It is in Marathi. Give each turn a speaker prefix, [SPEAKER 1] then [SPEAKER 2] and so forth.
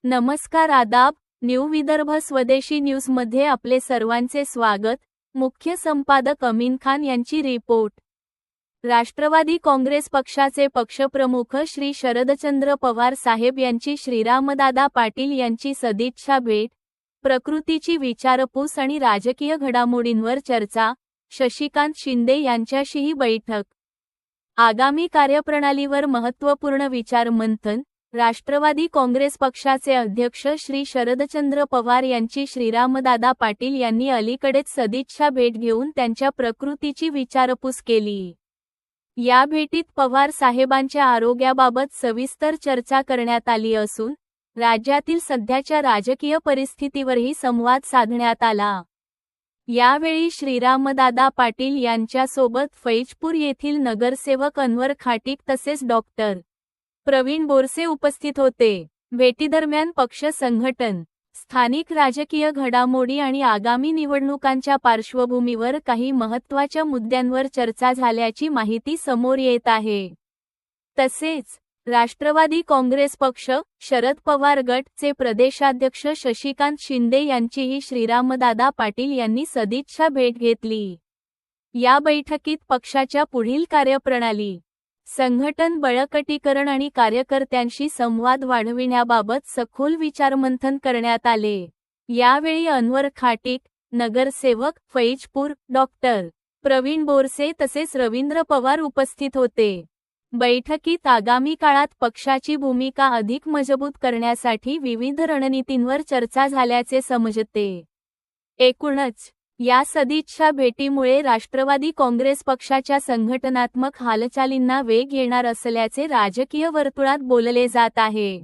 [SPEAKER 1] नमस्कार आदाब, न्यू विदर्भ स्वदेशी न्यूजमध्ये आपले सर्वांचे स्वागत। मुख्य संपादक अमीन खान यांची रिपोर्ट। राष्ट्रवादी काँग्रेस पक्षाचे पक्षप्रमुख श्री शरदचंद्र पवार साहेब यांची श्रीरामदादा पाटील यांची सदिच्छा भेट, प्रकृतीची विचारपूस आणि राजकीय घडामोडींवर चर्चा, शशिकांत शिंदे यांच्याशीही बैठक। आगामी कार्यप्रणालीवर महत्त्वपूर्ण विचार मंथन। राष्ट्रवादी काँग्रेस पक्षाचे अध्यक्ष श्री शरदचंद्र पवार यांची श्रीरामदादा पाटील यांनी अलीकडेच सदिच्छा भेट घेऊन त्यांच्या प्रकृतीची विचारपूस केली। या भेटीत पवार साहेबांच्या आरोग्याबाबत सविस्तर चर्चा करण्यात आली असून राज्यातील सध्याच्या राजकीय परिस्थितीवरही संवाद साधण्यात आला। यावेळी श्रीरामदादा पाटील यांच्यासोबत फैजपूर येथील नगरसेवक अनवर खाटीक तसेच डॉक्टर प्रवीण बोरसे उपस्थित होते। भेटीदरम्यान पक्ष संघटन, स्थानिक राजकीय घडामोडी आणि आगामी निवडणुकांच्या पार्श्वभूमीवर काही महत्त्वाच्या मुद्द्यांवर चर्चा झाल्याची माहिती समोर येत आहे। तसेच राष्ट्रवादी काँग्रेस पक्ष, शरद पवार गट चे प्रदेशाध्यक्ष शशिकांत शिंदे यांचीही श्रीरामदादा पाटील यांनी सदिच्छा भेट घेतली। या बैठकीत पक्षाच्या पुढील कार्यप्रणाली, संघटन बळकटीकरण आणि कार्यकर्त्यांशी संवाद वाढविण्याबाबत सखोल विचारमंथन करण्यात आले। यावेळी अनवर खाटीक, नगरसेवक फैजपूर, डॉक्टर प्रवीण बोरसे तसेच रवींद्र पवार उपस्थित होते। बैठकीत आगामी काळात पक्षाची भूमिका अधिक मजबूत करण्यासाठी विविध रणनीतींवर चर्चा झाल्याचे समजते। एकूणच या सदिच्छा भेटीमुळे राष्ट्रवादी काँग्रेस पक्षाच्या संघटनात्मक हालचालींना वेग येणार असल्याचे राजकीय वर्तुळात बोलले जात आहे।